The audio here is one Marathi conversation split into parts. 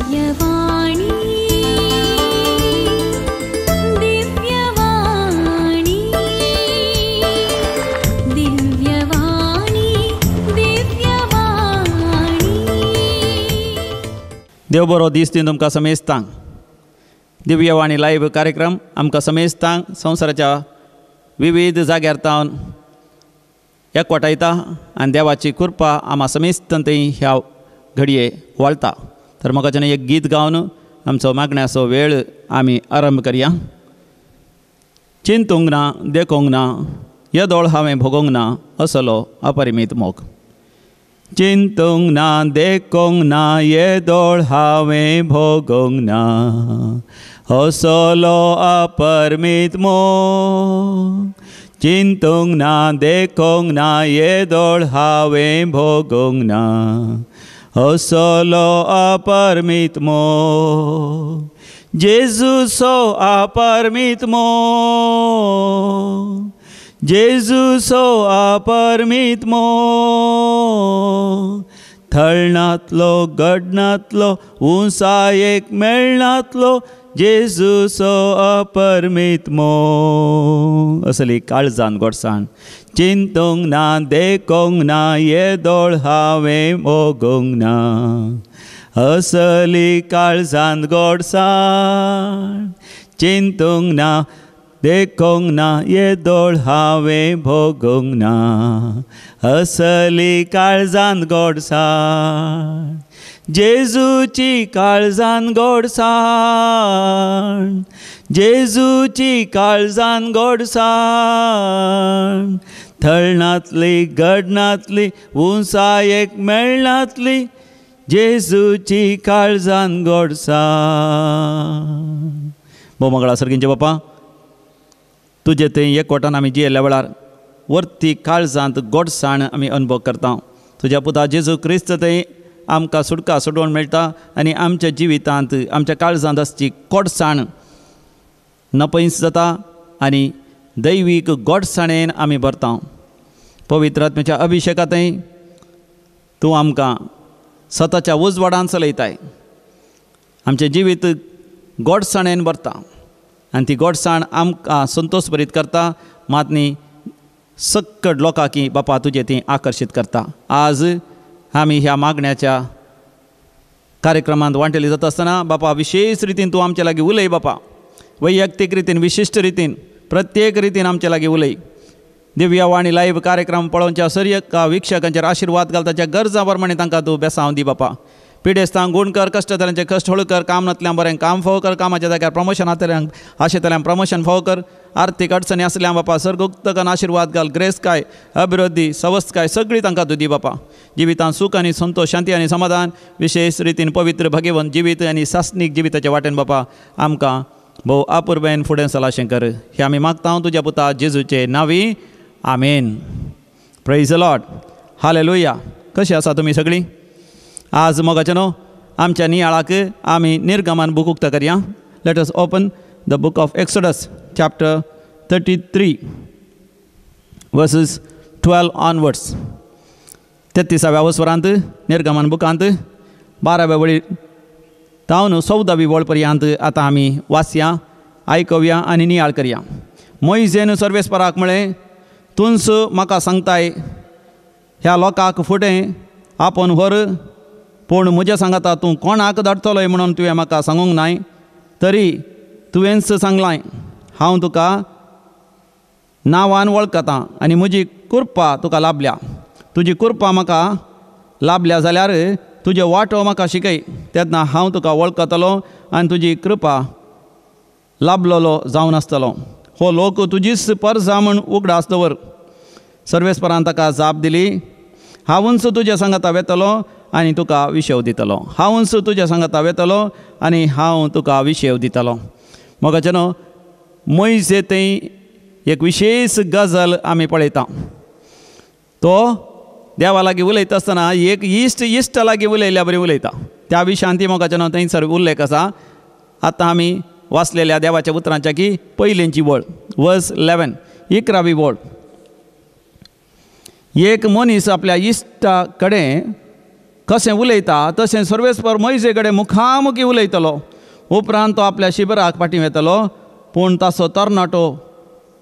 देव बरो दीस दिन तुमकां समेस्तांक दिव्यवाणी लायव्ह कार्यक्रम आमकां समेस्तांक संवसाराच्या विविध जाग्यार तावन एकवटायता आनी देवाची कृपा आम्हा समेस्तांतय ह्या घडये वळता. तर म्हाका एक गीत गावन आमचो मागण्याचो वेळ आमी आरंभ करया. चिंतूंक ना देखूंक ना येदोळ हांवें भोगूंक ना असलो अपरिमीत मोग. चिंतूंक ना देखूंक ना येदोळ हांवें भोगूंक ना असलो अपरिमीत मोग. चिंतूंक ना देखूंक ना येदोळ हांवें भोगूंक ना असलो अपरिमीत मोग. जेजूचो अपरिमीत मोग. जेजूचो अपरिमीत मोग. थळनातलो गडनातलो उंचायेक मेळनातलो जेजूचो अपरिमीत मोग. असली काळजान गोडसाण. चिंतूंक ना देखूंक ना येदोळ हांवें भोगूंक ना असली काळजान गोडसाण. चिंतूंक ना देखूंक ना येदोळ हांवें भोगूंक ना असली काळजान गोडसाण. जेजूची काळजान गोडसाण. जेजूची काळजान गोडसाण. थळनातली गडनातली उंचायेक मेळनातली जेजूची काळजान गोडसाण. भोवमंगळा सर्गींचे बापा तुजे थंय एकवटान आमी जियेल्या वेळार वर्ती काळजांत गोडसाण आमी अनुभव करता. तुज्या पुता जेजू क्रिस्त थंय आमकां सुटका सोडवण मेळटा आनी आमच्या जिवितांत आमच्या काळजांत आसची गोडसाण नपयस जाता आनी दैवीक गोडसाणेन आमी भरता. पवित्र आत्म्याच्या अभिशेकांतय तूं आमकां स्वताच्या उजवाडान चलयताय. आमचें जिवीत गोडसाणेन भरता आनी ती गोडसाण आमकां संतोश भरीत करता. मात न्ही सक्कड लोकांकी बापा तुजें ती आकर्शीत करता. आज आमी ह्या मागण्याच्या कार्यक्रमांत वांटेली जाता आसतना बापा विशेष रितीन तूं आमचे लागीं उलय बापा. वैयक्तीक रितीन विशिश्ट रितीन प्रत्येक रितीन आमचे लागीं उलय. दिव्यवाणी लायव्ह कार्यक्रम पळोवच्या सर्यका विक्षकांचेर आशिर्वाद घाल. ताच्या गरजा प्रमाणे तांकां तूं बेसांव दी बापा. पिडेस्तांक गूण कर. कश्टतल्यांचे कश्ट हळ कर. काम नातल्यां बरें काम फावो कर. कामाच्या जाग्यार प्रमोशन आशेतल्यांक प्रमोशन फावो कर. आर्थीक अडचणी आसल्या बापा सर्गोक्तकान आशिर्वाद घाल. ग्रेस काय अभिवृद्धी सवस्त काय सगळी तांकां तूं दी बापा. जिवितांत सूख आनी संतोश शांती आनी समाधान विशेष रितीन पवित्र भगवंत जिवीत आनी सासनीक जिविताच्या वाटेन बापा आमकां भोव आपुरबायेन फुडें चलाशें कर. हें आमी मागता तुज्या पुता जेजूचे नांवी. आमेन. Praise the lord. हालेलुया. कशी आसा तुमी सगळीं? आज मोगाचे न्हू आमच्या नियाळाक आमी निर्गमन बूक उक्तो करया. Let us open the book of Exodus chapter 33 verses 12 onwards. 33व्या वसवरांत निर्गमन बुकांत 12व्या वळी तावन 14वी वळ पर्यंत आतां आमी वाचया, आयकवया आनी नियाळ करया. मोइजेन सर्वेस्पराक म्हळें तुंच म्हाका सांगताय ह्या लोकांक फुडें आपोवन व्हर. पूण म्हज्या सांगाता तूं कोणाक धाडटलोय म्हणून तुवें म्हाका सांगूंक नाय. तरी तुवेंच सांगलां. हांव तुका नांवान वळखतां आनी म्हजी कृपा तुका लाभल्या. तुजी कृपा म्हाका लाभल्या जाल्यार तुजे वाटो म्हाका शिकय. तेन्ना हांव तुका वळखतलो आनी तुजी कृपा लाभलेलो जावन आसतलो. हो लोक तुजीच परजा म्हूण उगडास दवर. सर्वेस्परान ताका जाप दिली. हांवूच तुज्या सांगाता वेतलो आनी तुका विशेव दितलो. हांवूच तुज्या सांगाता वेतलो आनी हांव तुका विशेव दितलो. मोगाचे न्हू मोइजे थंय एक विशेष गजाल आमी पळयता. तो देवा लागीं उलयता आसतना एक इश्ट लागीं उलयल्या बरी उलयता. त्या विशयान ती मोगाचे न्हू थंयसर उल्लेख आसा. आतां आमी वाचलेल्या देवाच्या उतरांच्या की पयलींची वळ वर्स 11 11वी वळ. एक मनीस आपल्या इश्टा कडेन कशें उलयता तशें सर्वेस्पर मोइजे कडेन मुखामुखी उलयतलो. उपरांत तो आपल्या शिबिराक फाटीं वेतलो. पूण ताचो तरणाटो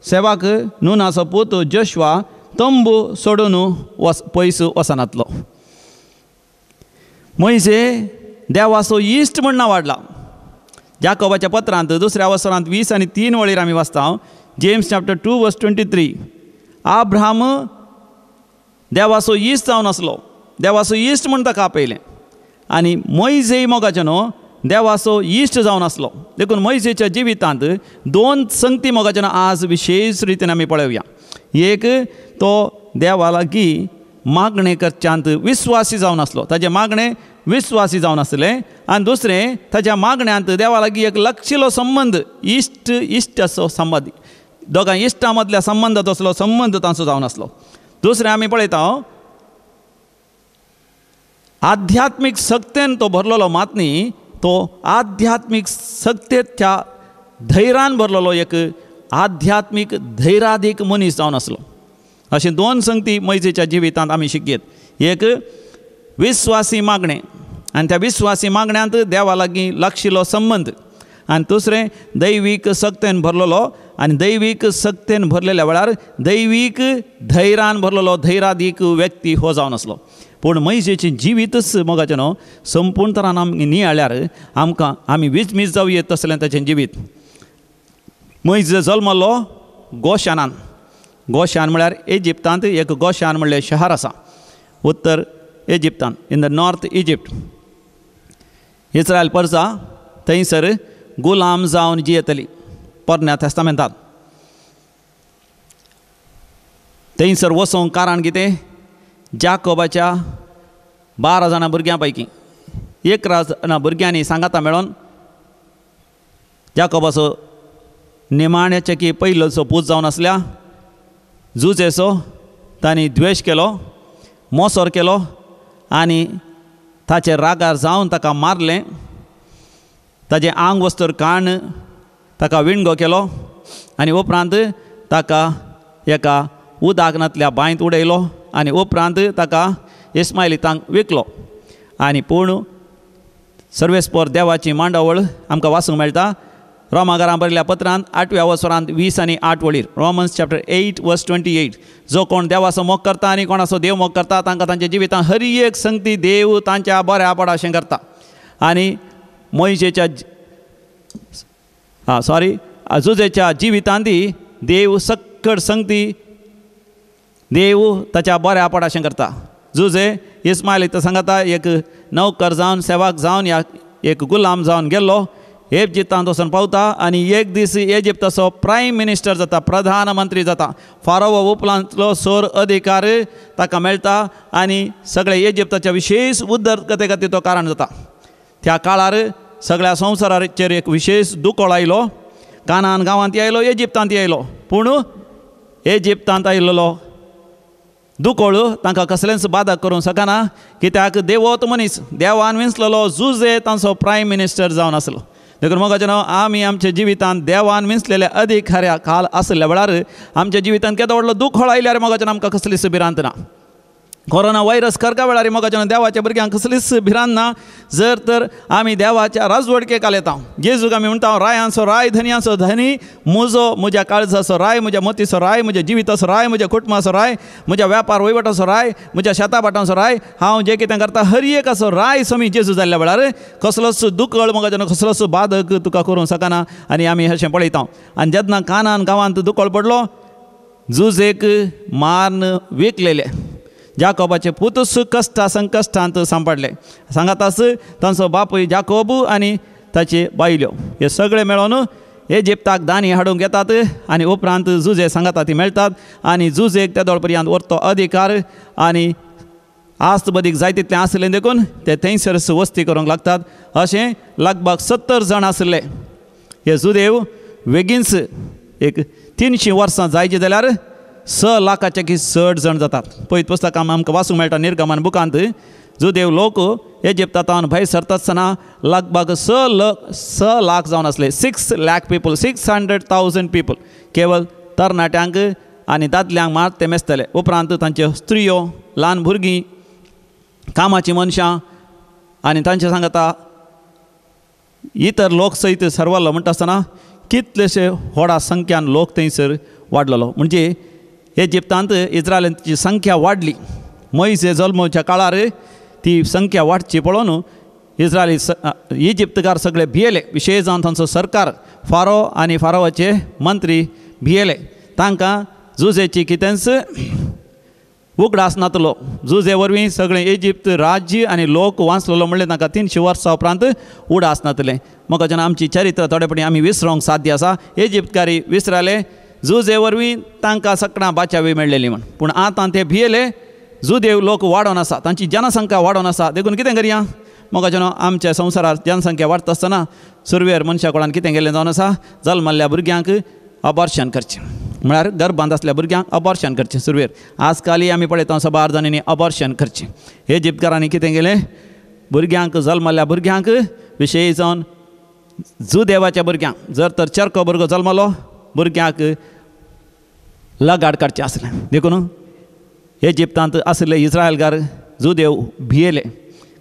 सेवाक नुनाचो पूत जोशुआ तंबू सोडून पयस वचनातलो. मोइजे देवाचो इश्ट म्हण वाडला. जाकोबाच्या पत्रांत 2 वसरांत 20 आनी 3 वळीर आमी वाचता. जेम्स चॅप्टर 2 वर्स 23. अब्राहम देवाचो इश्ट जावन आसलो. देवाचो इश्ट म्हण ताका आपयलें. आनी मोइजेय मोगाचें न्हू, देवाचो इश्ट जावन आसलो. देखून मोइजेच्या जिवितांत 2 संगती मोगाचें आज विशेष रितीन आमी पळोवया. एक, तो देवा लागीं मागणें करच्यांत विस्वासी जावन आसलो. ताजे मागणें विस्वासी जावन आसलें. आनी दुसरें, ताच्या मागण्यांत देवा लागीं एक लागशिल्लो संबंद, इश्ट असो संबंद, दोगां इश्टां मदल्या संबंद तसलो संबंद तांचो जावन आसलो. दुसरें आमी पळयता आध्यात्मीक सक्तेन तो भरलेलो मात न्ही, तो आध्यात्मीक सक्तेच्या धैर्यान भरलेलो एक आध्यात्मीक धैर्याधीक मनीस जावन आसलो. अशें 2 संगती मोइजेच्या जिवितांत आमी शिकयत. एक, विस्वासी मागणें आनी त्या विस्वासी मागण्यांत देवा लागीं लागशिल्लो संबंद. आनी दुसरें, दैवीक सक्तेन भरलेलो आनी दैवीक सक्तेन भरलेल्या वेळार दैवीक धैर्यान भरलेलो धैर्याधीक व्यक्ती हो जावन आसलो. पूण मोइजेचें जिवीतच मोगाचें न्हू, संपूर्ण तरान आमी नियाळ्यार आमकां आमी विचमीच जावये तसलें ताचें जिवीत. मोइज जल्मलो गोशानान. गोशान म्हळ्यार इजिप्तांत एक गोशान म्हणलें शहर आसा उत्तर इजिप्तांत, in the north Egypt. Israel परजा थंयसर गुलाम जावन जियेतली पोरण्या तेस्तामेंतांत. थंयसर वचोंक कारण कितें, जाकोबाच्या 12 जाणां भुरग्यां पैकी 11 जाणां भुरग्यांनी सांगाता मेळोन जाकोबाचो निमाण्याचे की पयलोचो पूत जावन आसल्या जुजेचो तांणी द्वेश केलो, मोसोर केलो आनी ताचे रागार जावन ताका मारलें. ताजें आंग वस्तर काण ताका विणगो केलो आनी उपरांत ताका एका उदाकनांतल्या बांयत उडयलो आनी उपरांत ताका इस्माइलितांक विकलो. आनी पूण सर्वेस्पर देवाची मांडावळ आमकां वाचूंक मेळटा रोमाकारां बरयल्या पत्रांत 8व्या वसरांत 20 आनी 8 वळीर. रोमन्स चॅप्टर 8 वर्स 28. जो कोण देवाचो मोग करता आनी कोणाचो देव मोग करता तांकां तांच्या जिवितांत हर एक संगती देव तांच्या बऱ्या पडाशें करता. आनी मोइजेच्या जुजेच्या जिवितांती देव सक्कड संगती देव ताच्या बऱ्या पडाशें करता. जुजे इस्माइल सांगता एक नौकर जावन सेवाक जावन एक गुलाम जावन गेल्लो. इजिप्तांत वचून पावता आनी एक दीस इजिप्ताचो प्रायम मिनिस्टर जाता, प्रधानमंत्री जाता. फारोव उपरांतलो सोर अधिकार ताका मेळटा आनी सगळे इजिप्ताच्या विशेष उदरगते खातीर तो कारण जाता. त्या काळार सगळ्या संवसाराचेर एक विशेष दुकोळ आयलो. कानान गांवांत आयलो, इजिप्तांत आयलो. पूण इजिप्तांत आयिल्लो दुकोळ तांकां कसलेंच बाधक करूंक शकना, कित्याक देवोत मनीस देवान विंचलेलो जुजे तांचो प्रायम मिनिस्टर जावन आसलो. देखून मोगाचें न्हू, आमी आमच्या जिवितांत देवान विंचलेल्या अधिकाऱ्या काल आसल्या वेळार आमच्या जिवितांत केदो व्हडलो दुखळ आयल्यार मोगाचें आमकां कसलीच भिरांत ना. कोरोना व्हायरस करका वेळार मोगाचें न्हू, देवाच्या भुरग्यांक कसलीच भिरांत ना. जर तर आमी देवाच्या राजवडकेक येता, जेजूक आमी म्हणटा रायांचो राय धन्याचो धनी, म्हज्या काळजाचो राय, म्हज्या मतीचो राय, म्हज्या जिविताचो राय, म्हज्या कुटुंबाचो राय, म्हज्या व्यापार वैवटाचो राय, म्हज्या शेताबाटांचो राय, हांव जें कितें करता हर एकाचो राय समी जेजू जाल्ल्या वेळार कसलोच दुखळ मोगाचें न्हू, कसलोच बाधक तुका करूंक शकना. आनी आमी अशें पळयता. आनी जेन्ना कानान गांवांत दुखळ पडलो, जुजेक मारन विकलेले. जाकोबाचे पुतूस कश्टा संकश्टांत सांपडले. सांगाताच तांचो बापूय जाकोब आनी ताचे बायल्यो हे सगळे मेळोन इजिप्ताक दानी हाडूंक येतात आनी उपरांत जुजे सांगाता ती मेळटात आनी जुजेक त्या पर्यंत व्हरतो अधिकार आनी आस्त बदीक जाय तितलें आसलें देखून ते थंयसर वस्ती करूंक लागतात. अशें लगभग 70 जाण आसले. हे जुदेव बेगीनच एक 300 वर्सां जायची जाल्यार 6 लाखाचे की 60 जाण जातात. पळयत पुस्तकां आमकां वाचूंक मेळटा निर्गमन बुकांत. जुदेव लोक इजिप्तांत भायर सरता आसतना लगभग 6 लाख जावन आसले. 6 लाख पीपल, 600,000 पीपल. केवळ तरणाट्यांक आनी दादल्यांक मात ते मेस्तले. उपरांत तांच्यो स्त्रियो, ल्हान भुरगीं, कामाची मनशां आनी तांचे सांगता इतर लोक सयत सरवल्लो म्हणटा आसतना कितलेशे व्हडा संख्यान लोक थंयसर वाडलेलो. म्हणजे इजिप्तांत इस्रायलांची संख्या वाडली. मोइसे जल्मच्या काळार ती संख्या वाडची पळोवन इस्रायली इजिप्तकार सगळे भियेले. विशेश जावन तांचो सरकार फारो आनी फारोवाचे मंत्री भियेले. तांकां जुजेची कितेंच उगडास नातलो. जुजे वरवीं सगळें इजिप्त राज्य आनी लोक वाचलेलो म्हणलें तांकां 300 वर्सां उपरांत उडास नातलें. म्हाका जेन्ना आमची चरित्र थोडेपणी आमी विसरोंक साध्य आसा. इजिप्तकारी विसराले. जुजे वरवीं तांकां सगळ्यां बाचावी मेळ्ळेली म्हण. पूण आतां ते भियेले. जुदेव लोक वाडोन आसा. तांची जनसंख्या वाडोन आसा. देखून कितें करया म्हाका जेन्ना आमच्या संवसारांत जनसंख्या वाडटा आसतना सुरवेर मनशा कोणान कितें केलें जावन आसा जल्मल्ल्या भुरग्यांक अबॉर्शन करचें. म्हळ्यार गर्भांत आसल्या भुरग्यांक अबॉर्शन करचें. सुरवेर आजकाल आमी पळयता 12 जाणांनी अबॉर्शन करचें. इजिप्तकारांनी कितें केलें भुरग्यांक जल्मल्ल्या भुरग्यांक विशेश जावन जुदेवाच्या भुरग्यांक जर तर चरको भुरगो जल्मलो भुरग्यांक लगाड काडचें आसलें. देखून इजिप्तांत आसले इस्रायलकार जुदेव भियेले.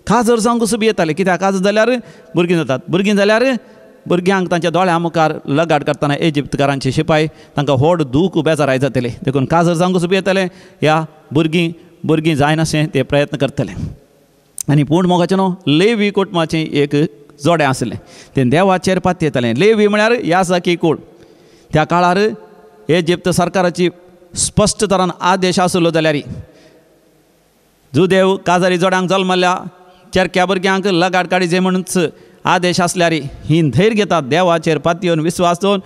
काजर जावंक सुद्दां येताले. कित्याक काजर जाल्यार भुरगीं जातात. भुरगीं जाल्यार भुरग्यांक तांच्या दोळ्या मुखार लगाड करतना इजिप्तकारांचे शिपाय तांकां व्हड दूख बेजाराय जातले. देखून काजर जावंक सुद्दां येताले. ह्या भुरगीं जायनाशें ते प्रयत्न करतले. आनी पूण मोगाचें न्हू लेवी कुटुंबाचें एक जोडें आसलें. तें देवाचेर पातयेतालें. लेवी म्हळ्यार यासाकी कूळ. त्या काळार इजिप्त सरकाराची स्पश्ट तरान आदेश आसलो जाल्यार जुदेव काजारी जोड्यांक जल्मल्ल्या चरक्या भुरग्यांक लगाड काडीचे म्हणूच आदेश आसल्यार ही धैर्य घेतात. देवाचेर पातयेवन विश्वास दवरून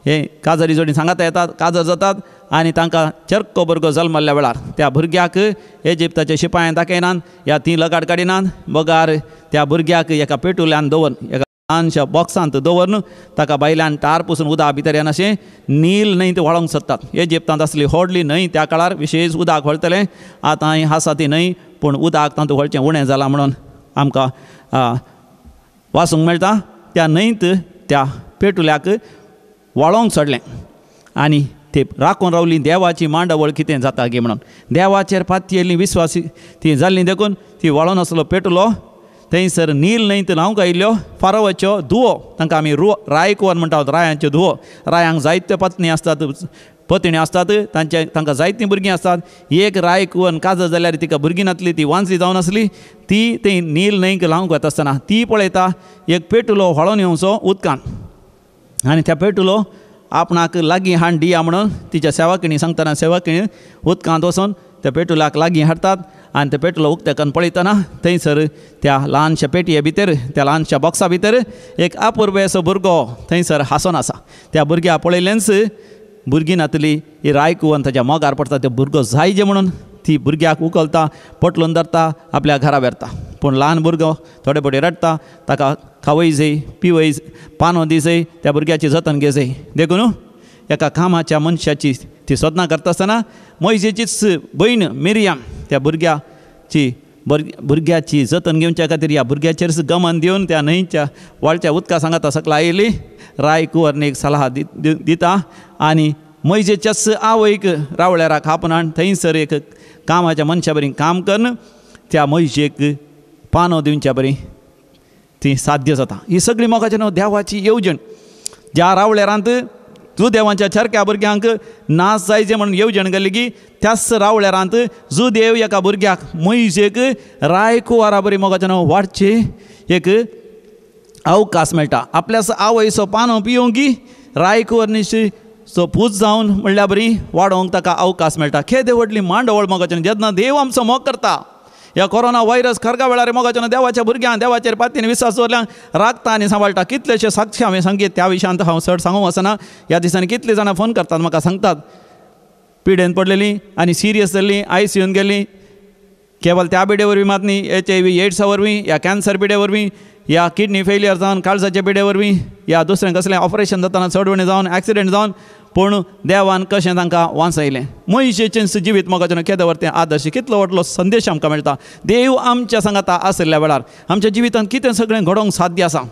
हे काजारी जोडी सांगाता येतात. काजर जातात आनी तांकां चरको भुरगो जल्मल्ल्या वेळार त्या भुरग्याक इजिप्ताच्या शिपायान दाखयनात. ह्या ती लगाड काडिनात. बगार त्या भुरग्याक एका पेटुल्यान दवरून एका ल्हानशा बॉक्सांत दवरून ताका भायल्यान टार पुसून उदक भितर येना अशें नील न्हंयत व्हाळोवंक सोदतात. इजिप्तांत आसली व्हडली न्हंय. त्या काळार विशेश उदक व्हळतलें. आतां आसा ती न्हंय पूण उदक तातूंत व्हळचें उणें जालां म्हणून आमकां वाचूंक मेळटा. त्या न्हंयत त्या पेटुल्याक व्हाळोवंक सोडलें आनी ते राखून रावली देवाची मांडवळ कितें जाता गे म्हणून. देवाचेर पातयेल्लीं विश्वासी ती जाल्लीं देखून ती व्हाळोन आसलो पेटुलो थंयसर नील न्हंयत न्हांवंक आयिल्ल्यो फारोवाच्यो धुवो. तांकां आमी रायकुवन म्हणटात. रायांच्यो धुवो. रायांक जायत्यो पत्नी आसतात पत्नी आसतात. तांकां जायतीं भुरगीं आसतात. एक रायकुवन काजर जाल्यार तिका भुरगीं नासली. ती वांचली जावन आसली. ती थंय नील न्हंयक न्हांवंक वता आसतना ती पळयता एक पेटुलो व्हाळोन येवचो उदकांत आनी त्या पेटुलो आपणाक लागीं हाड दिया म्हणून तिच्या सेवकिणी सांगतना सेवकिणी उदकांत वचून त्या पेटुलाक लागीं हाडटात. आनी ते पेटुलो उक्तेकन पळयतना थंयसर त्या ल्हानशा पेटये भितर त्या ल्हानशा बॉक्सा भितर एक अपुर्वेसो भुरगो थंयसर हांसोन आसा. त्या भुरग्याक पळयलेंच भुरगीं नातली ही रायकुवन ताच्या मोगार पडटा. तो भुरगो जायजे म्हणून ती भुरग्याक उखलता पटलून धरता आपल्या घरा व्हेरता. पूण ल्हान भुरगो थोडे बडे रडटा. ताका खावय जाय पिवय पानो दी जाय. त्या भुरग्याची जतन घे जाय. देखून एका कामाच्या मनशाची ती सोदना करता आसतना मोइशेचीच भयण मिरियाम त्या भुरग्याची जतन घेवच्या खातीर ह्या भुरग्याचेर गमन दिवन त्या न्हंयच्या व्हाळच्या उदका सांगाता सकला आयली. रायकुवरने सल्ला दिता आनी मोइशेच्याच आवयक रावळ्याराक आपणान थंयसर एक कामाच्या मनशा बरी काम करून त्या मोइशेक पानो दिवच्या बरी ती साध्य जाता. ही सगळी मोगाचें न्हू देवाची येवजण. ज्या रावळ्यारांत जुदेवांच्या चरक्या भुरग्यांक नाश जायचे म्हणून येवजण गेली की त्याच रावळ्यारांत जुदेव एका भुरग्याक मोइशेक रायकुवारा बरी मोगाचें न्हू वाडचे एक अवकाश मेळटा. आपल्या आवयचो पानो पियोंक रायकुवरनीशी सो पूज जावन म्हणल्या बरी वाडोवंक ताका अवकाश मेळटा. खेदे व्हडली मांडवळ मोगाचें जेन्ना देव आमचो मोग करता. ह्या कोरोना व्हायरस खरगा वेळार मोगाचें देवाच्या भुरग्यांक देवाचेर पातयेन विश्वास दवरल्यांक राखता आनी सांबाळटा. कितलेशे साक्षी हांवें सांगीत त्या विशयांत हांव चड सांगूंक वचना. ह्या दिसांनी कितले जाणां फोन करतात म्हाका सांगतात पिडेन पडलेलीं आनी सिरियस जाल्लीं ICUन गेल्लीं. केवळ त्या पिडे वरवीं मात न्ही HIV एड्सा वरवीं या कॅन्सर पिडे वरवीं या किडनी फेलियर जावन काळजाच्या पिडे वरवीं या दुसरें कसलें ऑपरेशन जाताना चडवणी जावन एक्सिडेंट जावन पूण देवान कशें तांकां वाचयलें. मोइशेचें जिवीत मोगाचें केदें व्हरतें आदर्श कितलो व्हडलो संदेश आमकां मेळटा. देव आमच्या सांगाता आसल्या वेळार आमच्या जिवितांत कितें सगळें घडोवंक साध्य आसा.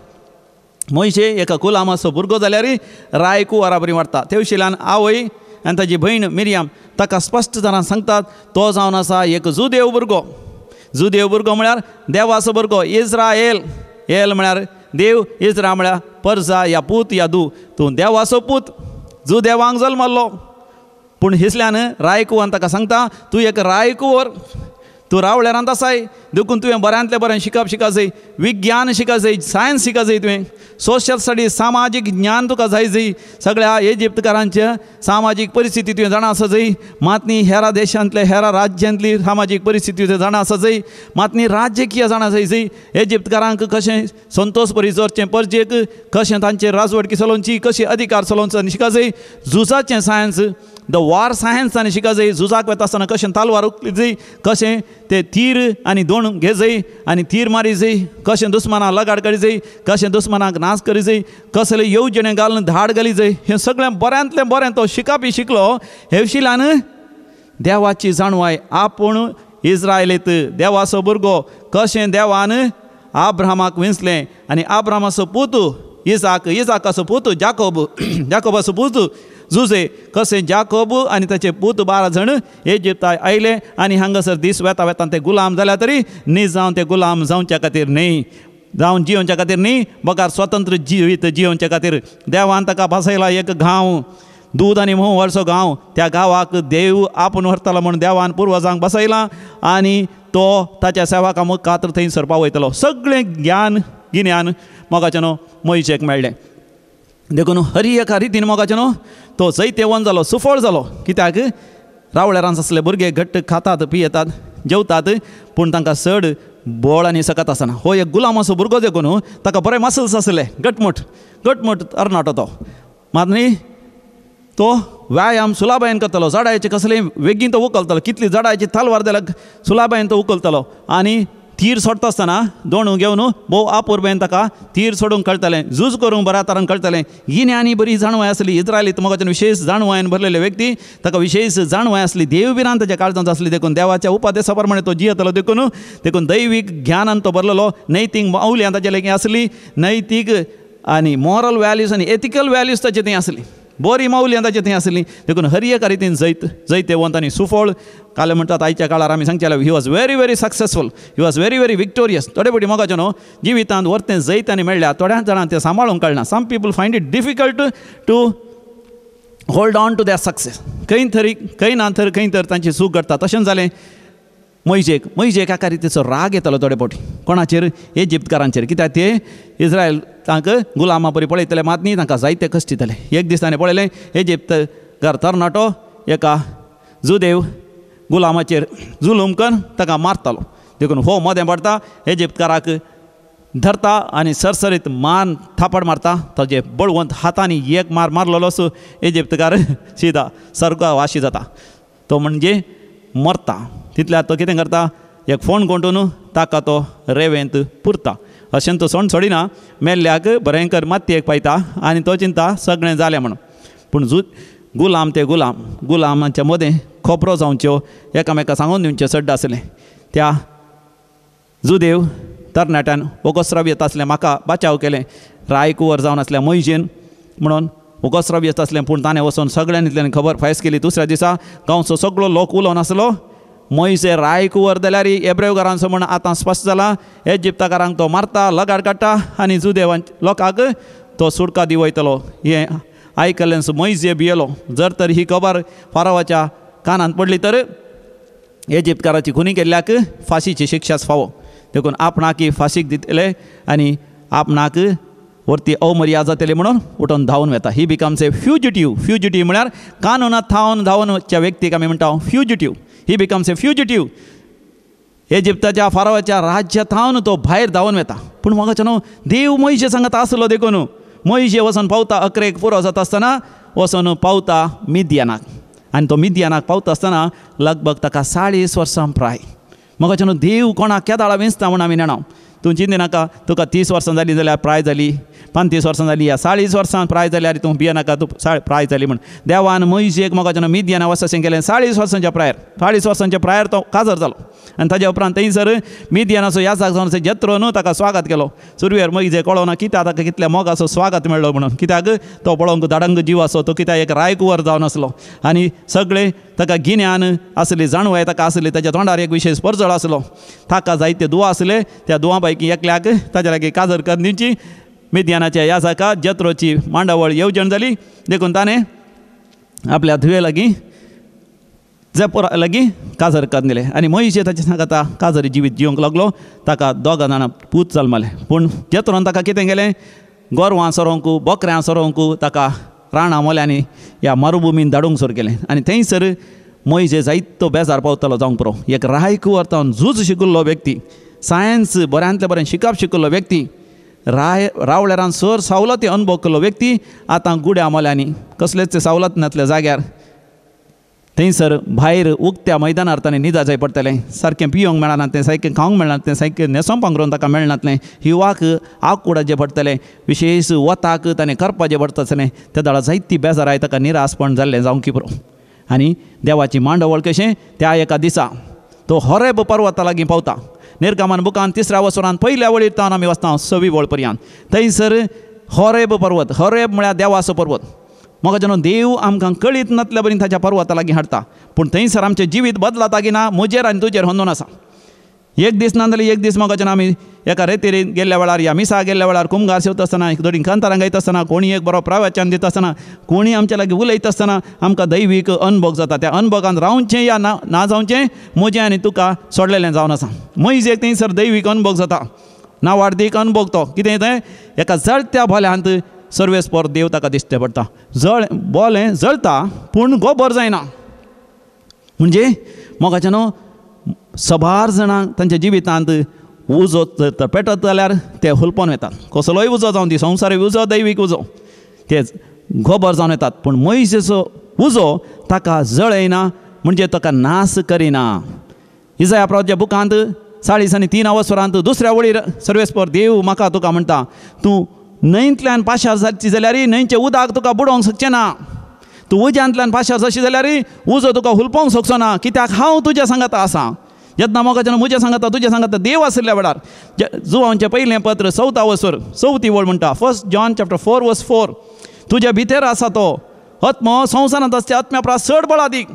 मोइशे एका कुलामाचो भुरगो जाल्यार रायकुवारा बरी वाडटा. तेवशिल्यान आवय आनी ताची भयण मिरियाम ताका स्पश्ट जावन सांगतात तो जावन आसा एक जुदेव भुरगो. जुदेव भुरगो म्हळ्यार देवाचो भुरगो. इस्राएल एल म्हळ्यार देव, इस्रा म्हळ्यार परजा या पूत या दू. तूं देवाचो पूत, जुदेवांक जल्मल्लो. पूण हिसल्यान रायकुवान ताका सांगता तूं एक रायकुवर, तूं रावळ्यारांत आसाय. देखून तुवें बऱ्यांतलें बरें शिकप शिका जाय, विज्ञान शिका जाय, सायन्स शिका जाय, तुवें सोशल स्टडीज सामाजीक ज्ञान तुका जाय जाय. सगळ्या इजिप्तकारांचे सामाजीक परिस्थिती तुवें जाणा आसा जाय. मातनी हेरा देशांतले हेरा राज्यांतली सामाजीक परिस्थिती तुवें जाणा आसा जाय. मातनी राजकीय जाणा जाय जाय. इजिप्तकारांक कशें संतोश बरी जोरचें, परजेक कशें तांचेर राजवटकी चलोवची, कशी अधिकार चलोवचो शिका जाय. झुजाचें सायन्स, द वॉर सायन्स आनी शिका जाय. झुजाक वता आसतना कशें तालवार उखली जाय, कशें ते तीर आनी दोण घे जाय आनी तीर मारी जाय, कशें दुस्मानाक लगाड करी जाय, कशें दुस्मानाक नाश करी जाय, कसले येवजणे घालून धाड घाली जाय. हें सगळें बऱ्यांतलें बरें तो शिकापी शिकलो. हे विशिल्यान देवाची जाणवाय. आपूण इस्रायलीत देवाचो भुरगो, कशें देवान आब्रामाक विंचलें आनी आब्रामाचो पूत इसाक, इसाकाचो पूत जाकोब, जाकोबाचो पूत जुजे, कशें जाकोब आनी ताचे पूत 12 जण इजिप्ताक आयले आनी हांगासर दीस वेता वेता ते गुलाम जाल्या तरी न्ही जावन ते गुलाम जावच्या खातीर न्ही, जावन जियोवच्या खातीर न्ही, बकार स्वतंत्र जिवीत जियोवच्या खातीर देवान ताका बसयला एक गांव, दूद आनी मोव वर्सो गांव. त्या गांवाक देव आपूण व्हरतलो म्हूण देवान पुर्वजांक बसयलां आनी तो ताच्या सेवाका मुखार थंयसर पावयतलो. सगळें ज्ञान गिन्यान मोगाचें न्हू मोइशेक मेळ्ळें. देखून हरी एका रितीन मोगाचें न्हू तो जैतेवन जालो, सुफळ जालो. कित्याक रावळ्यारांत आसले भुरगे घट्ट खातात, पियेतात, जेवतात, पूण तांकां चड बोळ आनी सकत आसना. हो एक गुलामाचो भुरगो देखून ताका बरें मसल्स आसले, घटमूट घटमूट तरणाटो तो. मात न्ही तो व्यायाम सुलाबायेन करतलो. जडायचे कसले वेगीन तो उखलतलो, कितली जडायची तालवार जाल्यार सुलाबायेन तो उखलतलो. आनी तीर सोडटा आसतना दोणू घेवन भोव आपुरबेन ताका तीर सोडूंक कळटलें, झूज करूंक बऱ्या तरान कळटलें. गिन्यानी बरी जाणवाय आसली. इस्रायलीत मोगाचें विशेश जाणवायेन भरलेले व्यक्ती, ताका विशेश जाणवाय आसली. देवबिरान ताच्या काळजांत आसली. देखून देवाच्या उपादेशा प्रमाणे तो जियेतलो. देखून दैवीक ज्ञानान तो भरलेलो. नैतीक मौल्यां ताचे लेगीत आसली. नैतीक आनी मॉरल वॅल्यूज आनी एथिकल वॅल्यूज ताचे थंय आसली. बरी मौल्यां ताचे थंय आसली. देखून हर एका रितीन जैतेवंत आनी सुफळ. काल म्हणटात आयच्या काळार आमी सांगचे he was very very successful, he was very very victorious. थोडे फावटी मोगाचें न्हू जिवितांत वर्तें जैत आनी मेळ्ळ्या थोड्या जाणांक तें सांबाळूंक कळना. Some people find it difficult to hold on to their success. खंय ना तर तांची चूक घडटा. तशेंच जालें मोइशेक. मोइशेक एका रितीचो राग येतालो थोडे फावटी कोणाचेर, इजिप्तकारांचेर. कित्याक ते इस्रायल तांकां गुलामा परी पळयतले, मात न्ही तांकां जायते कश्ट दितले. एक दीस ताणें पळयलें इजिप्तकार तरणाटो एका जुदेव गुलामाचेर जुलूम करून ताका मारतालो. देखून हो मोदें पडटा, इजिप्तकाराक धरता आनी सरसरीत मान थापड मारता. ताजे बळवंत हातांनी एक मारलेलो असो इजिप्तकार सीदा सर्गवासी जाता. तो म्हणजे मरता. तितल्यात तो कितें करता, एक फोण कोंटून ताका तो रेंवेंत पुरता. अशें तो सोण सोडिना, मेल्ल्याक भयंकर मातयेक पायता आनी तो चिंता सगळें जालें म्हणून. पूण गुलाम ते गुलामाच्या मदें खोपरो जावच्यो, एकामेकाक सांगून दिवचे सड्ड आसलें. त्या जुदेव तरणाट्यान ओगोस्राव येता आसलें, म्हाका बचाव केलें. रायकुवर जावन आसल्या मोइशेन म्हणून ओगोस्राव येता आसलें. पूण ताणें वचून सगळ्यांनी खबर फायस केली. दुसऱ्या दिसा गांवचो सगळो लोक उलोवन आसलो. मोइशे रायकुवर जाल्यार एब्रेवकारांचो म्हण आतां स्पश्ट जाला. इजिप्तकारांक तो मारता, लगाड काडटा आनी जुदेवांच्या लोकांक तो सुटका दिवयतलो. हें आयकल्ल्यान मोइशे भियेलो. जर तर ही खबर फारावाच्या कानांत पडली तर इजिप्तकाराची खुनी केल्ल्याक फाशीची शिक्षाच फावो. देखून आपणाक फाशीक दितले आनी आपणाक वरती अवमर्याद जातली म्हणून उठून धांवन वता. ही बिकम्स ए फ्युजिटीव म्हळ्यार कानुनांत धांवनच्या व्यक्तीक आमी म्हणटा फ्युजिटीव. ही बिकम्स ए फ्युजिटीव. इजिप्ताच्या फारावाच्या राज्यांत तो भायर धांवन वता. पूण मोगाचें न्हू देव मोइशे सांगता आसलो. देखून मोइशे वचून पावता 11 पुरो जाता आसतना वचून पावता मिद्यानाक. आनी तो मिद्यानाक पावता आसतना लगभग ताका 40 वर्सां प्राय. मोगाचें न्हू देव कोणाक केदाळा विंचता म्हूण आमी नेणाव. तूं चिंती नाका तुका 30 वर्सां जालीं जाल्यार प्राय जाली, 35 वर्सां जालीं या 40 वर्सां प्राय जाल्यार तूं भियेनाका तूं प्राय जाली म्हूण. देवान मोइशेक मोगाचें मिद्याना वचचें केलें 40 वर्सांच्या प्रायर. 40 वर्सांच्या प्रायर तो काजर जालो. आनी ताज्या उपरांत थंयसर मिद्यानाचो याजाक जावन जेत्रोन ताका स्वागत केलो. सुरवेर मोइशे कळोना कित्याक ताका कितल्या मोगाचो स्वागत मेळ्ळो म्हणून. कित्याक तो पळोवंक धडंग जीव आसो. तो कित्याक एक रायकुवर जावन आसलो. आनी सगळे ताका गिन्यान आसली, जाणवाय ताका आसली, ताच्या तोंडार एक विशेष परजळ आसलो. ताका जायते दुवा आसले. त्या दुवा पैकी एकल्याक ताच्या लागीं काजर करनीची मिद्यानाच्या याजाका जत्रोची मांडावळ येवजण जाली. देखून ताणें आपल्या धुवे लागीं जेपोरा लागीं काजर करनिले आनी मयशे ताचे सांगता काजर जिवीत जिवंक लागलो. ताका दोगां जाणां पूत जल्मले. पूण जेत्रोन ताका कितें केलें, गोरवां सोरोंकू बकऱ्यां सोरोंकू ताका राणां मोल्यांनी ह्या मरुभुमीन धाडूंक सोर केलें. आनी थंयसर मयशे जायतो बेजार पावतालो जावंक पुरो. एक रायकू अर्थान झूज शिकिल्लो व्यक्ती, सायन्स बऱ्यांतले बरें शिकप शिकिल्लो व्यक्ती, रावळेरान सर सवलती अनुभव केल्लो व्यक्ती आतां गुड्या मोल्यांनी कसलेच सवलत नासल्या जाग्यार थंयसर भायर उक्त्या मैदानार ताणें न्हिदा जाय पडटलें. सारकें पियोंक मेळनातलें, सारकें खावंक मेळनातलें, सारकें न्हेसोन पांघरून ताका मेळनातलें. हिवाक आग कुडाचें पडटलें, विशेश वताक ताणें करपाचें पडटलें. त्या दाळा जायती बेजाराय ताका निरासपण जाल्लें जावंकी पुरो. आनी देवाची मांडवळ कशें त्या एका दिसा तो होरेब पर्वता लागीं पावता. निर्गमन बुकान 3ऱ्या वसरान पयल्या वळीर तावन आमी वचता 6वी वळ पर्यंत. थंयसर होरेब पर्वत, होरेब म्हळ्यार देवाचो पर्वत. म्हाका जेन्ना देव आमकां कळीत नासल्या बरी ताच्या पर्वता लागीं हाडटा. पूण थंयसर आमचें जिवीत बदलाता की ना म्हजेर आनी तुजेर होंदून आसा. एक दीस ना जाल्यार एक दीस म्हाका जेन्ना आमी एका रेतेरेन गेल्ल्या वेळार या मिसा गेल्ल्या वेळार कुमगार शेवता आसतना एक दोन कांतारां गायता आसतना कोणी एक बरो प्रवचन दिता आसतना कोणी आमच्या लागीं उलयता आसतना आमकां दैवीक अनुभव जाता. त्या अनुभवान रावचें या ना जावचें म्हजें आनी तुका सोडलेलें जावन आसा. मयजेक थंयसर दैवीक अनुभव जाता, नावार्थीक अनुभव. तो कितें तें एका जळत्या बोल्यांत सर्वेस्पर देव ताका दिश्टी पडटा. बोलें जळटा पूण गोबर जायना. म्हणजे म्हाका जेन्ना सबार जाणांक तांच्या जिवितांत उजो जर पेटत जाल्यार ते हुलपोन येतात. कसलोय उजो जावन दी, संवसारीक उजो दैवीक उजो तेच गोबर जावन येतात. पूण मयशेचो उजो ताका जळयना, म्हणजे ताका नाश करिना. इजाया प्रवाच्या बुकांत 40 आनी 3 वसरांत 2ऱ्या वळीर सर्वेस्पर देव म्हाका तुका म्हणटा, तूं न्हंयतल्यान पाशार जावची जाल्यार न्हंयचें उदक तुका बुडोवंक शकचें ना. तूं उज्यांतल्यान पाशार जाशी जाल्यार उजो तुका हुलपोवंक शकचो ना, कित्याक हांव तुज्या सांगाता आसा. जेन्ना म्हाका जेन्ना म्हज्या सांगाता तुज्या सांगाता देव आसल्या वेळार जुवांचें पयलें पत्र 4 वसर 4 वळ म्हणटा 1 जॉन चॅप्टर 4:4 तुज्या भितर आसा तो आत्मो संवसारांत आसचे आत्म्या चड बळ अदीक.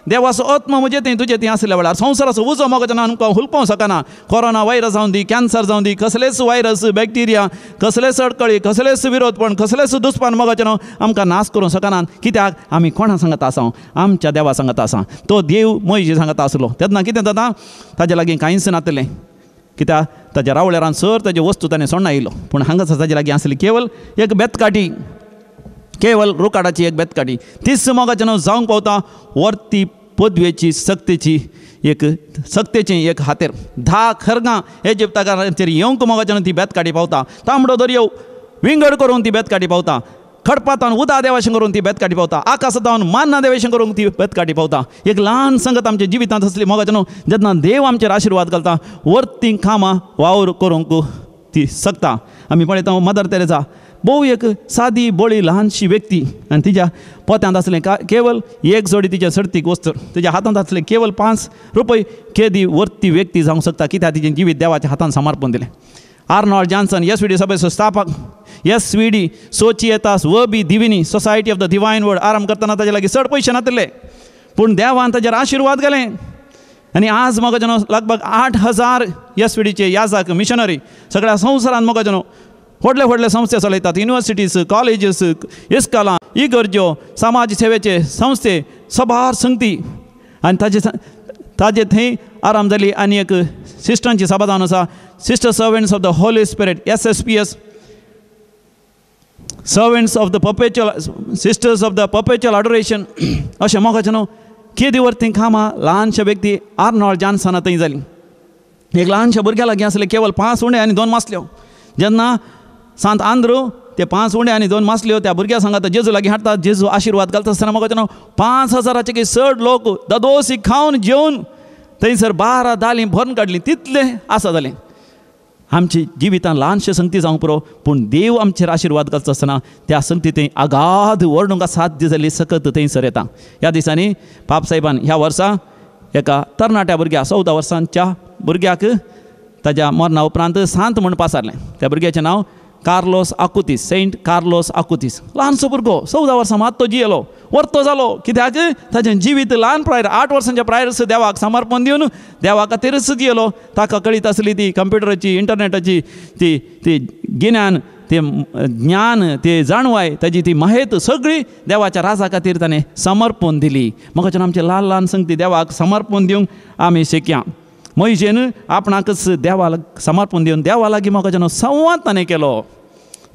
देवाचो आत्मा म्हजे थंय तुजे थंय आसल्या वेळार संवसाराचो उजो म्हाका जेन्ना आमकां हुलपोवंक शकना. कोरोना वायरस जावन दी, कॅन्सर जावन दी, कसलेच वायरस बॅक्टेरिया, कसलेच अडकळी, कसलेच विरोधपण, कसलेच दुस्पान म्हाका जेन्ना आमकां नाश करूंक शकना. कित्याक आमी कोणा सांगता आसा? आमच्या देवा सांगता आसा. तो देव मयशे सांगता आसलो. तेन्ना कितें जाता, ताजे लागीं कांयच नासलें. कित्याक ताच्या रावळेरान सर ताजे वस्तू ताणें सोडून आयलो. पूण हांगासर ताजे लागीं आसली केवल एक बेतकाठी, केवल रुकाडाची एक बेतकाठी. तीच म्हाका जेन्ना जावंक पावता वर्ती पदवेची सक्तीची सक्तेचें एक हातेर 10 खरगां इजिप्ताचेर येवंक म्हाका जेन्ना ती बेतकाठी पावता. तांबडो दर्यो विंगड करून ती बेतकाठी पावता. खडपातान उदा देवाशें करून ती बेतकाठी पावता. आकाशांतावन मान्ना देवाशें करून ती बेतकाठी पावता. एक ल्हान संगत आमच्या जिवितांत आसली. म्हाका जेन्ना देव आमचेर आशिर्वाद घालता वर्ती कामां वावर करूंक ती सकता. आमी पळयता मदर तेरेसा भोव एक सादी बळी ल्हानशी व्यक्ती आनी तिच्या पोत्यांत आसलें केवल एक जोडी तिच्या सर्तीक वस्त्र. तिच्या हातांत आसलें केवल 5 रुपये केदी वर्ती व्यक्ती जावंक शकता. कित्याक तिचें जिवीत देवाच्या हातांत समर्पण दिलें. आर्नॉल्ड जॉन्सन एसवीडी सभेचो स्थापक, एसवीडी सोचिएतास वर्बी दिविनी society of the divine word आराम करतना ताचे लागीं चड पयशे नासले. पूण देवान ताचेर आशिर्वाद घालें. आनी आज म्हाका जेन्ना लगभग 8000 एसवीडीचे याजक मिशनरी सगळ्या संवसारांत म्हाका जेन्ना व्हडले व्हडले संस्थे चलयतात. युनिवर्सिटीज, कॉलेजीस, इस्कॉलां, इगर्ज्यो, समाज सेवेचे संस्थे, सबार संगती आनी ताजे थंय आराम जाली. आनी एक सिस्टरांची सभा जावन आसा, sister servants of the Holy spirit SSPS, servants of the perpetual sisters of the perpetual Adoration. अशें म्हाका जेन्ना केदी वर्ती कामां ल्हानशे व्यक्ती आर्नॉल्ड जॉन्सना थंय जाली. एक ल्हानशा भुरग्या लागीं आसले केवल 5 उंडे आनी 2 मासल्यो. जेन्ना सांत आंद्रू ते 5 उंडे आनी 2 मासल्यो त्या भुरग्या सांगात जेजू लागीं हाडटात. जेजू आशिर्वाद घालता आसतना म्हाका जेन्ना 5000चे चड लोक ददोसी खावन जेवन थंयसर 12 दालीं भरून काडलीं. तितलें आसा जालें. आमची जिवितांत ल्हानशे संगती जावंक पुरो, पूण देव आमचेर आशिर्वाद घालता आसतना त्या संगती थंय अगाध वर्णुंक साध्य जाल्ली सकत थंयसर येता. ह्या दिसांनी पाप साहेबान ह्या वर्सा एका तरणाट्या भुरग्या 14 वर्सांच्या भुरग्याक ताच्या मरणा उपरांत सांत म्हूण पासारलें. त्या भुरग्याचें नांव कार्लोस आकुतीस, सेंट कार्लोस आकुतीस. ल्हानसो भुरगो 14 वर्सां मात तो जियेलो. वर्तो जालो कित्याक ताचें जिवीत ल्हान प्रायर 8 वर्सांच्या प्रायरच देवाक समर्पण दिवन देवा खातीरच दियलो. ताका कळीत आसली ती कंप्युटराची इंटरनेटाची ती गिन्यान ते ज्ञान ते जाणवाय ताची ती माहेत सगळी देवाच्या राजा खातीर ताणें समर्पण दिली. म्हाका आमचे ल्हान ल्हान संगती देवाक समर्पण दिवंक आमी शिकया. मोइशेन आपणाकच देवाक समर्पण दिवन देवा लागीं म्हाका संवाद ताणें केलो.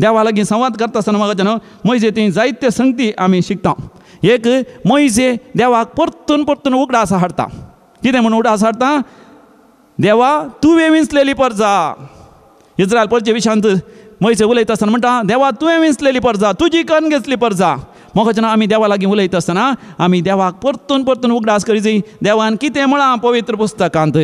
देवा लागीं संवाद करता आसतना म्हाका मोइशे ती जायते संगती आमी शिकता. एक मोइशे देवाक परतून परतून उगडास हाडटा. कितें म्हणून उगडास हाडटा? देवा तुवें विंचलेली परजा. इस्रायल परजे विशांत मोइशे उलयता आसतना म्हणटा देवा तुवें विंचलेली परजा, तुजी कन्न घेतली परजा. म्हाका आमी देवा लागीं उलयता आसतना आमी देवाक परतून परतून उगडास करी. देवान कितें म्हळां पवित्र पुस्तकांत,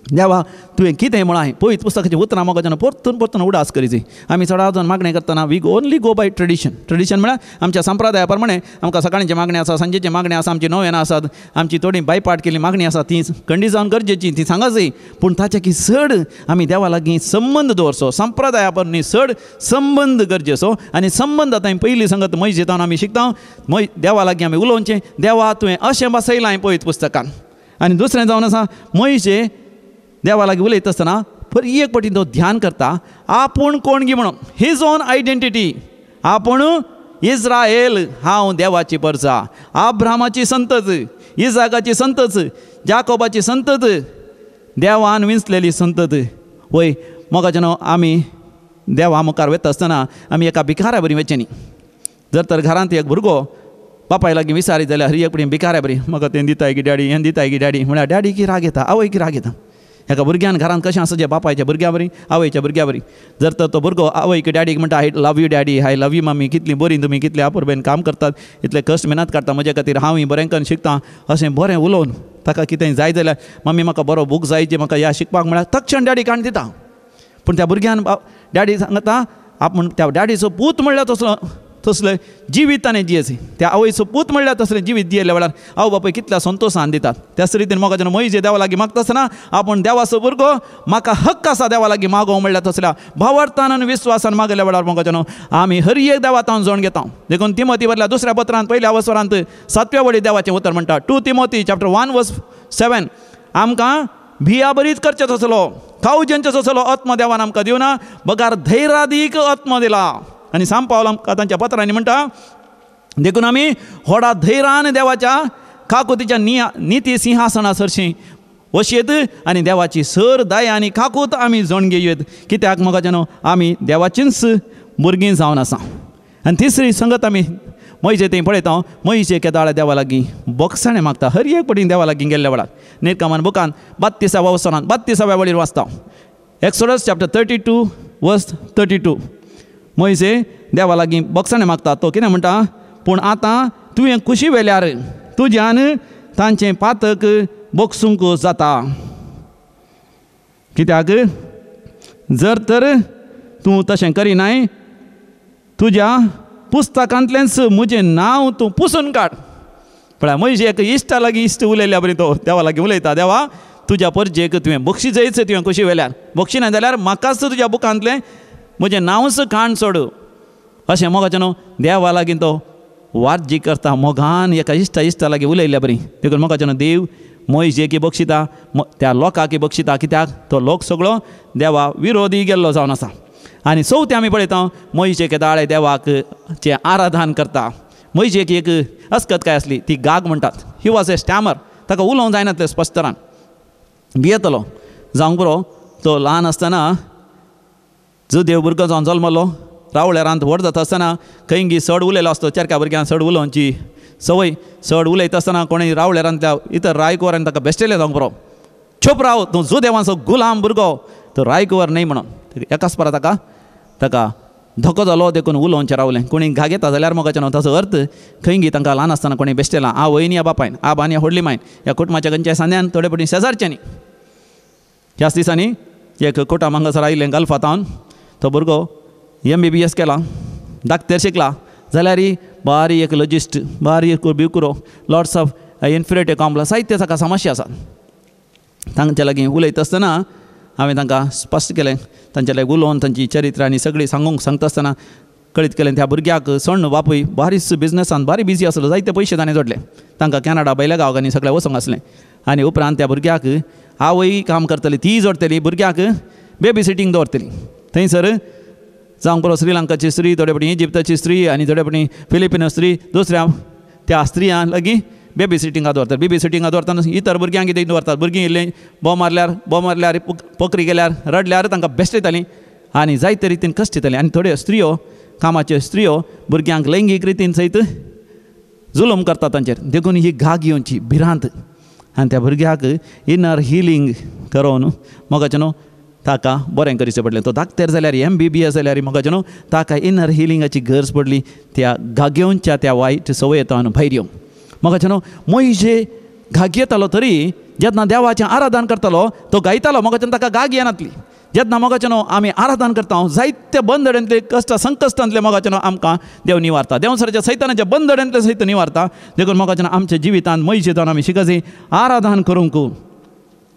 देवा तुवें कितें म्हळां पवित्र पुस्तकाचीं उतरां म्हाका परतून परतून उडास करी. आमी चड वचून मागणें करतना we only go by tradition म्हळ्यार आमच्या संप्रदाया प्रमाणे आमकां सकाळचें मागणें आसा, सांजेचें मागणें आसा, आमची नोवेनां आसात, आमची थोडी बायपाट केल्ली मागणी आसा ती खंडी जावन गरजेची ती सांगाच. पूण ताचे की चड आमी देवा लागीं संबंद दवरचो. संप्रदाया परनी चड संबंद गरजेचो. आनी संबंद आतां पयलीं सांगत मोइशे जावन आमी शिकता देवा लागीं आमी उलोवचें. देवा तुवें अशें बसयलां पवित्र पुस्तकान. आनी दुसरें जावन आसा मोइशे देवा लागीं उलयता आसतना एक फावटी तो ध्यान करता आपूण कोण गी म्हणून. His own identity. आपूण इस्रायल, हांव देवाची परजा, अब्रामाची संतत, इसाकाची संतत, जाकोबाची संतत, देवान विंचलेली संतत. वय म्हाका आमी देवा मुखार वता आसतना आमी एका भिकाऱ्या बरी वचचें न्ही. जर तर घरांत एक भुरगो बापाय लागीं विचारीत जाल्यार हर एक फावटी भिकाऱ्या बरी म्हाका तें दिताय की डॅडी, हें दिताय की डॅडी म्हळ्यार डॅडी की राग येता, आवय की राग येता. एका भुरग्यान घरांत कशें आसा जे बापायच्या भुरग्या बरी, आवयच्या भुरग्या बरी. जर तर तो भुरगो आवयक डॅडीक म्हणटा I love you daddy, I love you mummy, कितली बरी तुमी, कितले आपुरबेन काम करतात, इतले कश्ट मेहनत काडटा म्हजे खातीर, हांवूय बरें करून शिकता अशें बरें उलोवन ताका कितेंय जाय जाल्यार मम्मी म्हाका बरो बूक जाय जे म्हाका ह्या शिकपाक म्हळ्यार तक्षण डॅडी काण दिता. पूण त्या भुरग्यान डॅडी सांगता आपूण त्या डॅडीचो पूत म्हणल्यार तसलें जिवीत ताणें जियेचें. त्या आवयचो पूत म्हणल्यार तसलें जिवीत दियेल्या वेळार आवय बापूय कितल्या संतोशान दितात. त्याच रितीन म्हाका मोइशे देवा लागीं मागता आसतना आपूण देवाचो भुरगो, म्हाका हक्क आसा देवा लागीं मागोवं म्हणल्यार तसल्या भावार्थान आनी विश्वासान मागल्या वेळार म्हाका आमी हर एक देवातावन जोड घेता. देखून तिमोथी बरयल्या दुसऱ्या पत्रांत पहिल्या वसरांत 7व्या वडी देवाचें उतर म्हणटा 2 तिमोथी चॅप्टर 1:7 आमकां भिया बरीच करचेच आसलो, खाव जेंचेच आसलो आत्म देवान आमकां दिवना, बगार धैर्यादीक आत्म दिला. आनी सांग पावल आमकां तांच्या पत्रांनी म्हणटा देखून आमी व्हडा धैर्यान देवाच्या काकुतीच्या निती सिंहासना सरशीं वशेत आनी देवाची सर दया आनी काकूत आमी जोण घेयत. कित्याक म्हाका आमी देवाचींच भुरगीं जावन आसा. आनी तिसरी संगत आमी मोइशे थंय पळयता. मोइशे केदाळ देवा लागीं बोगसाणें मागता. हर एक फावटी देवा लागीं गेल्ल्या वेळार निर्गमन बुकान 32व्या वसरांत 32व्या वळीर वाचता. एक्सोडस चॅप्टर 32:32 मोइशे देवा लागीं बोगसाणें मागता. तो कितें म्हणटा? पूण आतां तुवें कुशी वेल्यार तुज्यान तांचें पातक बोगसूंक जाता. कित्याक जर तर तूं तशें करिनाय तुज्या पुस्तकांतलेंच म्हजें नांव तूं पुसून काड. पळय मोइशे एक इश्टा लागीं इश्ट उलयल्या बरी तो देवा लागीं उलयता. देवा तुज्या परजेक तुवें बक्षी जायच तुवें कुशी वेल्यार, बक्षी ना जाल्यार म्हाकाच तुज्या बुकांतलें म्हजें नांवच काण सोड. अशें म्हाका देवा लागीं तो वार्जी करता. मोगान एका इश्टा लागीं उलयल्या बरी. देखून म्हाका देव मोइशेक बक्षिता, त्या लोकांक बक्षिता. कित्याक तो लोक सगळो देवा विरोधी गेल्लो जावन आसा. आनी चवथें आमी पळयता मोइशे केदाळे देवाक चे आराधन करता. मोइशेक एक अस्कत काय आसली ती गाग म्हणटात. He was a stammer. ताका उलोवंक जायनासलें स्पश्टरान, भियेतलो. जावंक बरो तो ल्हान आसतना जो देव भुरगो जावन जल्मलो रावळेरांत व्हड जाता आसतना खंयी चड उलयलो आसतो. चेरक्या भुरग्यांक चड उलोवची संवय. चड उलयता आसतना कोणूय रावळेरांतल्या इतर रायकुवारांनी ताका बेश्टेले जावंक बरो चूप राव, तूं जो देवाचो गुलाम भुरगो तो रायकुवार न्हय म्हणून. एकाच परा ताका धोको जालो. देखून उलोवचें रावलें. कोणी घाग येता जाल्यार म्हाका ताचो अर्थ खंयी तांकां ल्हान आसतना कोणी बेश्टेलां आवयन या बापायन, आबान या व्हडली मायन, ह्या कुटुंबाच्या खंयच्याय सांद्यान थोडे फावटी शेजारचे न्ही. ह्याच दिसांनी एक कोटा हांगासर आयिल्लें गल्फातावन तो भुरगो MBBS केला, धाकटेर शिकला जाल्यार बारी एक लॉजिस्ट, बारी एक बिवकुरो, लॉट्स ऑफ इन्फिरिटी कॉम्प्लेक्स साहित्य ताका समस्या आसा. तांचे लागीं उलयता आसतना हांवें तांकां स्पश्ट केलें. तांचे लागीं उलोवन तांची चरित्रां आनी सगळीं सांगता आसतना कळीत केलें त्या भुरग्याक सण बापूय बारीच बिझनसान बारी बिजी आसलो, जायते पयशे ताणें जोडले, तांकां कॅनडा बैल्या गांवांनी सगळें वचोंक आसलें. आनी उपरांत त्या भुरग्याक आवय काम करतली, ती जोडटली, भुरग्याक बेबी सिटींग दवरतली. थंयसर जावंक पडो श्रीलंकाची स्त्री, थोडे फावटी इजिप्ताची स्त्री आनी थोडे फावटी फिलिपिनो स्त्री, दुसऱ्या त्या स्त्रियां लागीं बेबी सिटिंगां दवरतात. बेबी सिटिंगां दवरतना इतर भुरग्यांक कितें दवरतात, भुरगीं येयलीं बोम मारल्यार पकरी गेल्यार रडल्यार तांकां बेश्टयतालीं आनी जायते रितीन कश्ट दितालीं. आनी थोड्यो स्त्रियो, कामाच्यो स्त्रियो भुरग्यांक लैंगीक रितीन सयत जुलम करतात तांचेर. देखून ही घाग येवची भिरांत आनी त्या भुरग्याक इनर हिलींग करून मोगाचें न्हू ताका बरें करचें पडलें. तो धाकटेर जाल्यार MBBS जाल्यार मोगाचें न्हू ताका इनर हिलिंगाची गरज पडली त्या घाग्योवच्या त्या वायट संवयेंतल्यान भायर येवंक. मोगाचें न्हू मोइशे घाग येतालो तरी जेन्ना देवाचें आराधन करतालो तो गायतालो, मोगाचें ताका घाग येनातली. जेन्ना मोगाचें न्हू आमी आराधन करता जायते बंदड्यांतले कश्ट संकश्टांतले मोगाचें न्हू आमकां देव निवारता, देंवसराच्या सैतानाच्या बंदड्यांतले सयत निवारता. देखून मोगाचें न्हू आमच्या जिवितांत मोइशे जावन आमी शिकायची आराधन करूंक.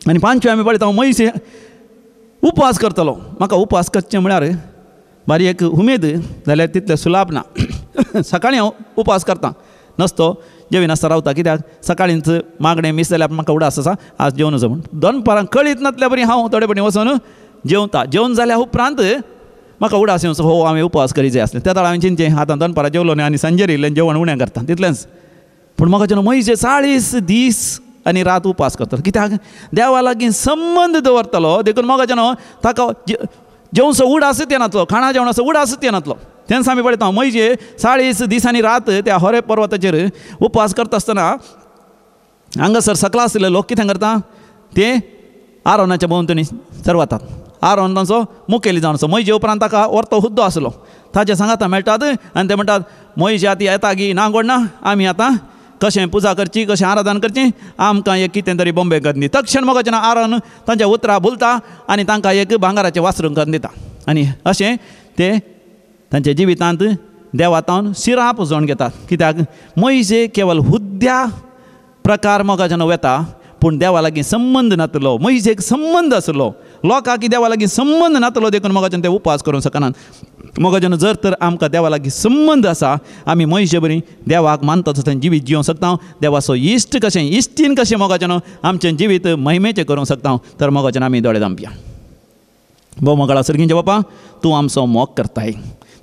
आनी पांचवे आमी पळयता मोइशे उपवास करतलो. म्हाका उपवास करचें म्हळ्यार बारी एक उमेद जाल्यार तितलें सुलाभ ना. सकाळीं हांव उपवास करतां, नसतो जेविनासता रावता, कित्याक सकाळींच मागणें मिस जाल्यार म्हाका उडास आसा आज जेवण वचूं म्हूण. दनपारां कळीत नासल्या बरी हांव थोडे फावटी वचून जेवता. जेवण जाल्या उपरांत म्हाका उडास येवचो, हो हांवें उपवास करीत जाय आसलें. त्या वेळार हांवें चिंतें आतां दनपारां जेवलो न्ही आनी सांजेर येयलें जेवण उणें करता, तितलेंच. पूण म्हाका मोइशे 40 दीस आनी रात उपवास करतलो, कित्याक देवा लागीं संबंद दवरतलो. देखून मोगाचें न्हू ताका जेवचो उडासच येनातलो, खाणा जेवणाचो उडासच येनातलो. तेन्ना आमी पळयता मोइशे 40 दीस आनी रात त्या होरे पर्वताचेर उपवास करता आसतना हांगासर सकला आसलेले लोक कितें करता, ते आरोनाच्या भोंवतणी सरवतात. आरोन तांचो मुखेली जावन आसा. मोइशे उपरांत ताका व्हरतो हुद्दो आसलो, ताचे सांगाता मेळटात आनी ते म्हणटात मोइशे आतां येता गी नांगोड ना, आमी आतां कशें पुजा करची, कशें आराधन करचें, आमकां एक कितें तरी बॉम्बे करून दी. तक्षण मोगाचें आरोन तांच्या उतरां भुलता आनी तांकां एक भांगाराचें वासरूं करून दिता. आनी अशें ते तांच्या जिवितांत देवातावन शिरां पुजोवन घेतात. कित्याक मोइशे केवल हुद्द्या प्रकार मोगाचें वेता, पूण देवा लागीं संबंद नातलो. मोइशेक संबंद आसलो, लोकांक देवा लागीं संबंद नातलो. देखून मोगाचें ते उपवास करूंक शकनात. मोगाचें जर तर आमकां देवा लागीं संबंद आसा, आमी मोइशे बरी देवाक मानता तशें जिवीत जिवंक शकता. देवाचो इश्ट कशें, इश्टीन कशें मोगाचें आमचें जिवीत महिमेचें करूंक शकता. तर मोगाचें आमी दोळे धांपया. भोव मोगाळा सर्गींचे बापा, तूं आमचो मोग करताय.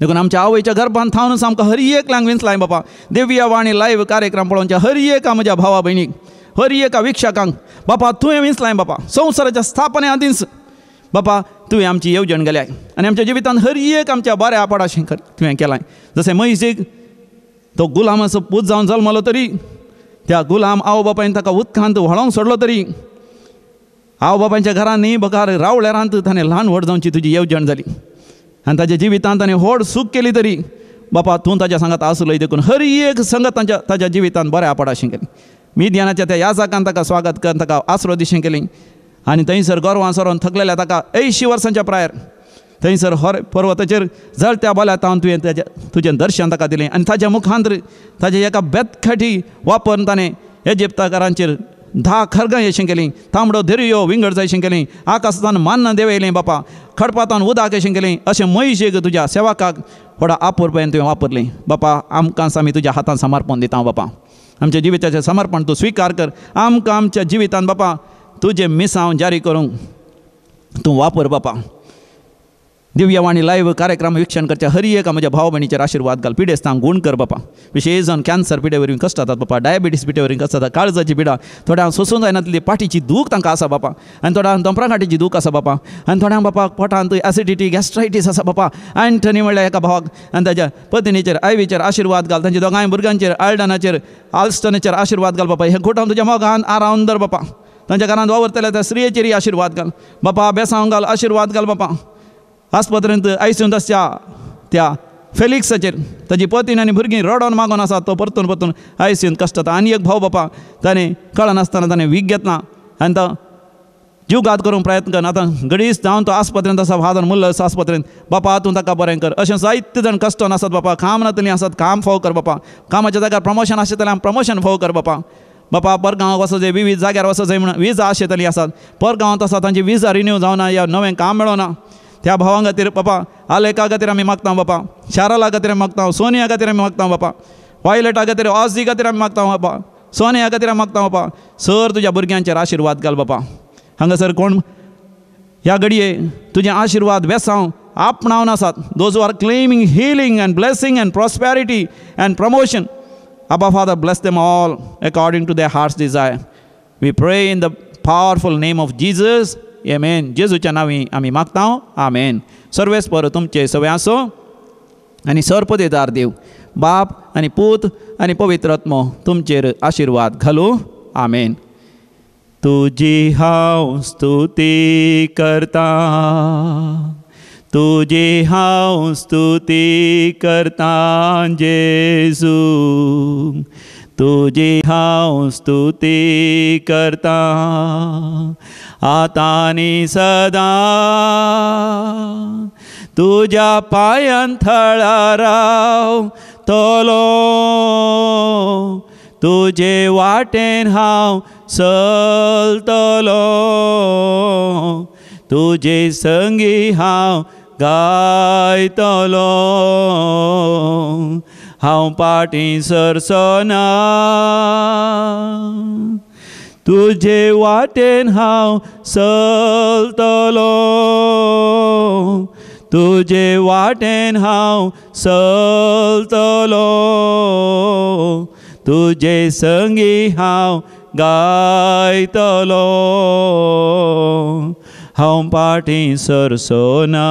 देखून आमच्या आवयच्या गर्भांत थावनूच आमकां हर एक विंचलाय बापा. देविया वाणी लायव्ह कार्यक्रम पळोवच्या हर एका म्हज्या भावा भयणीक, हर एका विक्षकांक बापा तुवें विंचलाय बापा. संवसाराच्या स्थापने आदींच बापा तुवें आमची येवजण गेल्या आनी आमच्या जिवितांत हर एक आमच्या बऱ्या पडाशें तुवें केलां. जशें मोइशेक तो गुलामाचो पूत जावन जल्मलो तरी त्या गुलाम आवय बापायन ताका उदकांत व्हाळोवंक सोडलो तरी आवय बापायच्या घरांत न्ही बकार रावल्यारांत ताणें ल्हान व्हड जावची तुजी येवजण जाली आनी ताच्या जिवितांत ताणें व्हड सूख केली तरी बापा तूं ताच्या सांगात आसलोय. देखून हर एक संगत ताच्या जिवितांत बऱ्या पडाशें केली. मिद्यानाच्या त्या याजकान ताका स्वागत करून ताका आसरो दिशें केली आनी थंयसर गोरवां सरोन थकलेल्या ताका 80 वर्सांच्या प्रायर थंयसर हर पर्वताचेर जळत्या बोल्या तावन तुवें तुजें दर्शन ताका दिलें आनी ताच्या मुखांतर ताच्या एका बेतखाटी वापरून ताणें इजिप्तकारांचेर 10 खरगां येशें केलीं, तांबडो दर्यो विंगड जायशें केलीं, आकाशांत मान्न देंवयलें बापा, खडपातान उदक येशें केलें. अशें मोइशेक तुज्या सेवकाक व्हडा आपुरपण तुवें वापरलें बापा. आमकां आमी तुज्या हातांत समर्पण दिता बापा. आमच्या जिविताचें समर्पण तूं स्विकार कर. आमकां आमच्या जिवितांत बापा तुजें मिसांव जारी करूंक तूं वापर बापा. दिव्यवाणी लायव्ह कार्यक्रम विक्षण करच्या हर एका म्हज्या भाव भयणीचेर आशिर्वाद घाल. पिडेस्तांक गूण कर बापा. विशेश जावन कॅन्सर पिडे वरवीं कश्ट जातात बापा, डायबिटीस पिडे वरवीं कश्ट जाता, काळजाची पिडा, थोड्यांक सोसूंक जायना तितली पाठीची दूख तांकां आसा बापा, आनी थोड्यांक दोंपराकाटीची दूख आसा बापा, आनी थोड्यांक बापा पोटांत एसिडिटी गॅस्ट्रायटीस आसा बापा. एंटनी म्हणल्यार एका भावाक आनी ताच्या पत्नीचेर आयवीचेर आशिर्वाद घाल. तांच्या दोगांय भुरग्यांचेर आल्डनाचेर आल्स्टनाचेर आशिर्वाद घाल बापा. हे घोटावन तुज्या मोगान आरावन दर बापा. तांच्या घरांत वावरतल्या त्या स्त्रियेचेरय आशिर्वाद घाल बापा. बेसांव घाल, आशिर्वाद घाल बापा. आस्पत्रेंत आयसीयूंत आसच्या त्या फेलिक्साचेर ताची पत्नी आनी भुरगीं रडोन मागोन आसात, तो परतून परतून आयसीयूंत कश्ट जाता. आनी एक भाव बापा ताणें कळनासतना ताणें वीख घेतला आनी तो जीवघात करूंक प्रयत्न करना. आतां घडीच जावन तो आस्पत्रेंत आसा, फादर मुल्लस आस्पत्रेंत बापा. तूं ताका बरें कर. अशें जायते जाण कश्टान आसात बापा. काम नातलीं आसात, काम फाव कर बापा. कामाच्या जाग्यार प्रमोशन आशिल्लें प्रमोशन फाव कर बापा. बापा परगांवाक वचो जाय, विविध जाग्यार वचो जाय म्हणून विजा आशिल्लीं आसात, परगांवांत आसा तांची विजा रिन्यू जावना या नवें काम मेळना. त्या भावां खातीर बापा आलेका खातीर आमी मागता बापा, शाराला खातीर आमी मागता, सोनिया खातीर आमी मागता बापा, वायलेटा खातीर, ऑजी खातीर आमी मागता बापा, सोनिया खातीर आमी मागता बापा. सर तुज्या भुरग्यांचेर आशिर्वाद घाल बापा. हांगासर कोण ह्या घडये तुजें आशिर्वाद वेसांव आपणावन आसात, those are claiming healing and blessing and prosperity and promotion, Abba Father, bless them all according to their heart's desire. We pray in the powerful name of Jesus. Amen. जेजूच्या नांवी आमी मागता. आमेन. सर्वेस्पर तुमचे सवय आसो आनी सर्पदेदार देव बाप आनी पूत आनी पवित्र आत्मो तुमचेर आशिर्वाद घालूं. आमेन. तुजी हांव स्तुती करता, तुजी हांव स्तुती करता जेजू, तुजी हांव स्तुती करता आतांनी सदां. तुज्या पांयां थळार रावतलो, तुजे वाटेन हांव चलतलो, तुजे संगी हांव गायतलो, हांव फाटीं सरसना. तुजे वाटेन हांव चलतलो, तुजे वाटेन हांव चलतलो, तुजे संगी हांव गायतलो, हांव फाटीं सरसना.